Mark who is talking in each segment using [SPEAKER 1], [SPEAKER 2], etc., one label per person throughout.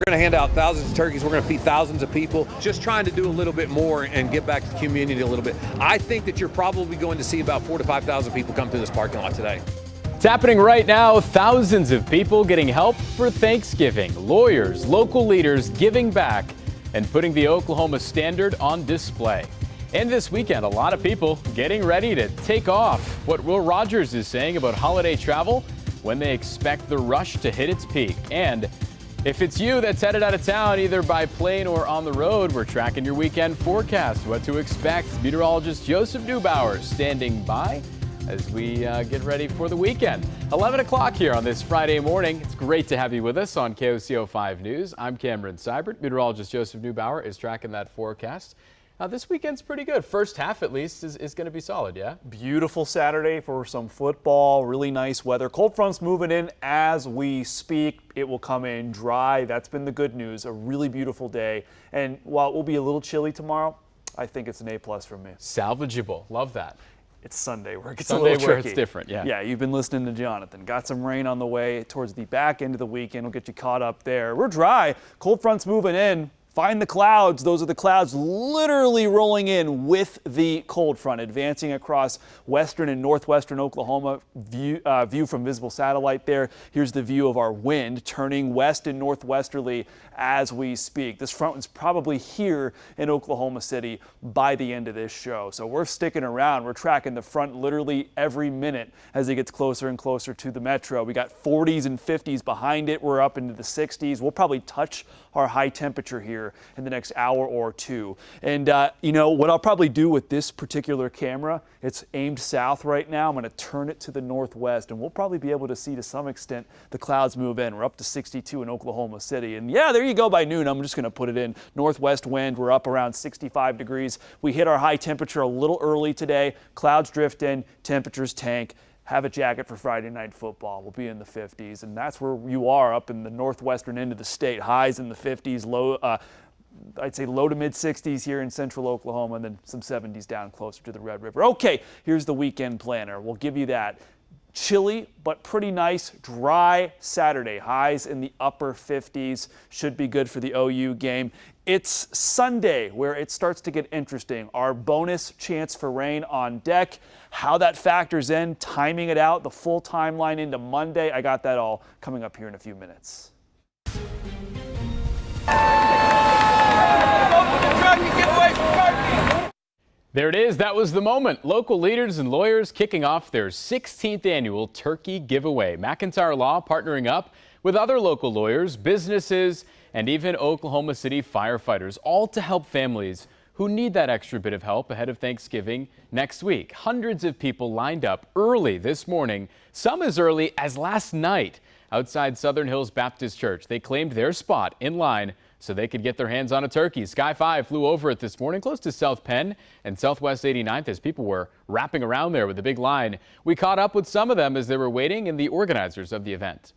[SPEAKER 1] We're going to hand out thousands of turkeys. We're going to feed thousands of people, just trying to do a little bit more and get back to the community a little bit. I think that you're probably going to see about 4,000 to 5,000 people come through this parking lot today.
[SPEAKER 2] It's happening right now. Thousands of people getting help for Thanksgiving. Lawyers, local leaders giving back and putting the Oklahoma standard on display. And this weekend, a lot of people getting ready to take off. What Will Rogers is saying about holiday travel, when they expect the rush to hit its peak. And if it's you that's headed out of town, either by plane or on the road, we're tracking your weekend forecast, what to expect. Meteorologist Joseph Neubauer standing by as we get ready for the weekend. 11 o'clock here on this Friday morning. It's great to have you with us on KOCO 5 News. I'm Cameron Seibert. Meteorologist Joseph Neubauer is tracking that forecast. This weekend's pretty good. First half, at least, is going to be solid, yeah?
[SPEAKER 3] Beautiful Saturday for some football. Really nice weather. Cold front's moving in as we speak. It will come in dry. That's been the good news. A really beautiful day. And while it will be a little chilly tomorrow, I think it's an A+ from me.
[SPEAKER 2] Salvageable. Love that.
[SPEAKER 3] It's Sunday where it gets
[SPEAKER 2] Sunday
[SPEAKER 3] a little tricky.
[SPEAKER 2] Where it's different, yeah.
[SPEAKER 3] Yeah, you've been listening to Jonathan. Got some rain on the way towards the back end of the weekend. We'll get you caught up there. We're dry. Cold front's moving in. Find the clouds. Those are the clouds literally rolling in with the cold front, advancing across western and northwestern Oklahoma. View from visible satellite there. Here's the view of our wind turning west and northwesterly as we speak. This front is probably here in Oklahoma City by the end of this show. So we're sticking around. We're tracking the front literally every minute as it gets closer and closer to the metro. We got 40s and 50s behind it. We're up into the 60s. We'll probably touch our high temperature here in the next hour or two. And you know what I'll probably do with this particular camera, it's aimed south right now. I'm going to turn it to the northwest and we'll probably be able to see to some extent the clouds move in. We're up to 62 in Oklahoma City. And yeah, there you go by noon. I'm just going to put it in northwest wind. We're up around 65 degrees. We hit our high temperature a little early today. Clouds drift in, temperatures tank. Have a jacket for Friday night football. We'll be in the 50s, and that's where you are up in the northwestern end of the state. Highs in the 50s, I'd say low to mid 60s here in central Oklahoma, and then some 70s down closer to the Red River. Okay, here's the weekend planner. We'll give you that. Chilly, but pretty nice, dry Saturday. Highs in the upper 50s. Should be good for the OU game. It's Sunday where it starts to get interesting. Our bonus chance for rain on deck. How that factors in, timing it out, the full timeline into Monday. I got that all coming up here in a few minutes.
[SPEAKER 2] There it is. That was the moment. Local leaders and lawyers kicking off their 16th annual turkey giveaway. McIntyre Law partnering up with other local lawyers, businesses, and even Oklahoma City firefighters, all to help families who need that extra bit of help ahead of Thanksgiving next week. Hundreds of people lined up early this morning, some as early as last night outside Southern Hills Baptist Church. They claimed their spot in line so they could get their hands on a turkey. Sky 5 flew over it this morning close to South Penn and Southwest 89th as people were wrapping around there with a big line. We caught up with some of them as they were waiting and the organizers of the event.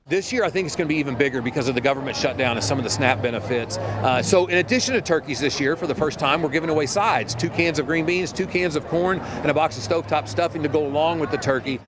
[SPEAKER 1] This year, I think it's going to be even bigger because of the government shutdown and some of the SNAP benefits. So in addition to turkeys this year, for the first time, we're giving away sides. 2 cans of green beans, 2 cans of corn, and a box of stovetop stuffing to go along with the turkey.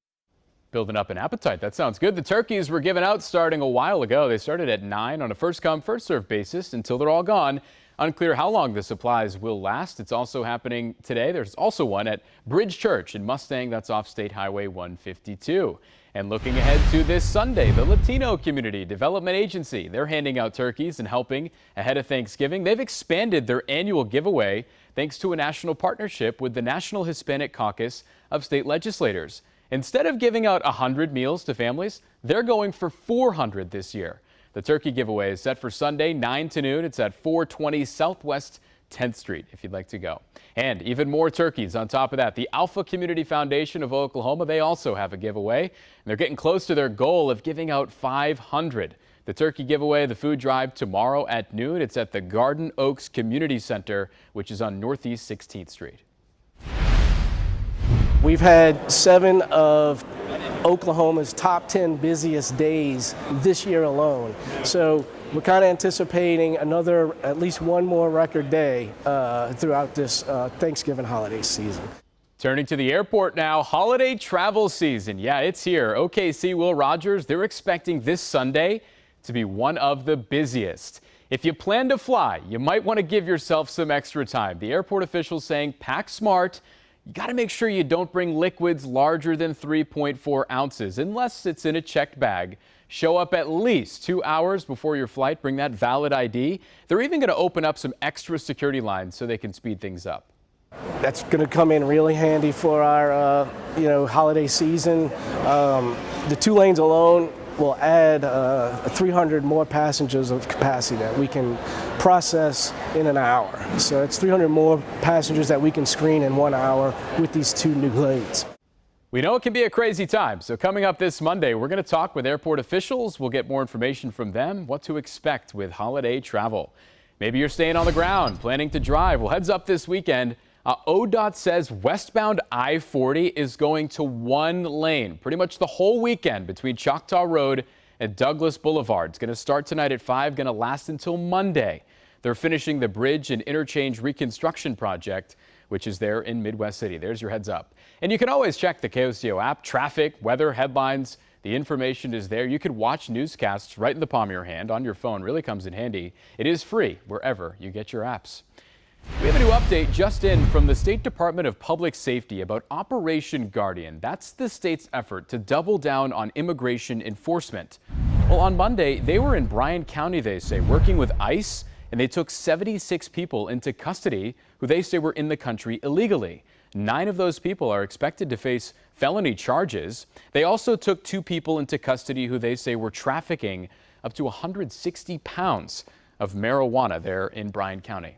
[SPEAKER 2] Building up an appetite. That sounds good. The turkeys were given out starting a while ago. They started at 9 on a first-come, first-served basis until they're all gone. Unclear how long the supplies will last. It's also happening today. There's also one at Bridge Church in Mustang. That's off State Highway 152. And looking ahead to this Sunday, the Latino Community Development Agency, they're handing out turkeys and helping ahead of Thanksgiving. They've expanded their annual giveaway thanks to a national partnership with the National Hispanic Caucus of State Legislators. Instead of giving out 100 meals to families, they're going for 400 this year. The turkey giveaway is set for Sunday, 9 to noon. It's at 420 Southwest 10th Street if you'd like to go. And even more turkeys on top of that. The Alpha Community Foundation of Oklahoma, they also have a giveaway. And they're getting close to their goal of giving out 500. The turkey giveaway, the food drive tomorrow at noon. It's at the Garden Oaks Community Center, which is on Northeast 16th Street.
[SPEAKER 4] We've had 7 of Oklahoma's top 10 busiest days this year alone. So we're kind of anticipating at least one more record day throughout this Thanksgiving holiday season.
[SPEAKER 2] Turning to the airport now, holiday travel season. Yeah, it's here. OKC Will Rogers, they're expecting this Sunday to be one of the busiest. If you plan to fly, you might want to give yourself some extra time. The airport officials saying pack smart. You got to make sure you don't bring liquids larger than 3.4 ounces unless it's in a checked bag. Show up at least 2 hours before your flight. Bring that valid ID. They're even going to open up some extra security lines so they can speed things up.
[SPEAKER 4] That's going to come in really handy for our, holiday season. The 2 lanes alone will add 300 more passengers of capacity that we can process in an hour. So it's 300 more passengers that we can screen in 1 hour with these 2 new lanes.
[SPEAKER 2] We know it can be a crazy time, so coming up this Monday, we're going to talk with airport officials. We'll get more information from them, what to expect with holiday travel. Maybe you're staying on the ground, planning to drive. Well, heads up this weekend. ODOT says westbound I-40 is going to 1 lane pretty much the whole weekend between Choctaw Road and Douglas Boulevard. It's going to start tonight at 5, going to last until Monday. They're finishing the bridge and interchange reconstruction project, which is there in Midwest City. There's your heads up. And you can always check the KOCO app, traffic, weather, headlines. The information is there. You could watch newscasts right in the palm of your hand on your phone. Really comes in handy. It is free wherever you get your apps. We have a new update just in from the State Department of Public Safety about Operation Guardian. That's the state's effort to double down on immigration enforcement. Well, on Monday, they were in Bryan County, they say, working with ICE, and they took 76 people into custody who they say were in the country illegally. 9 of those people are expected to face felony charges. They also took 2 people into custody who they say were trafficking up to 160 pounds of marijuana there in Bryan County.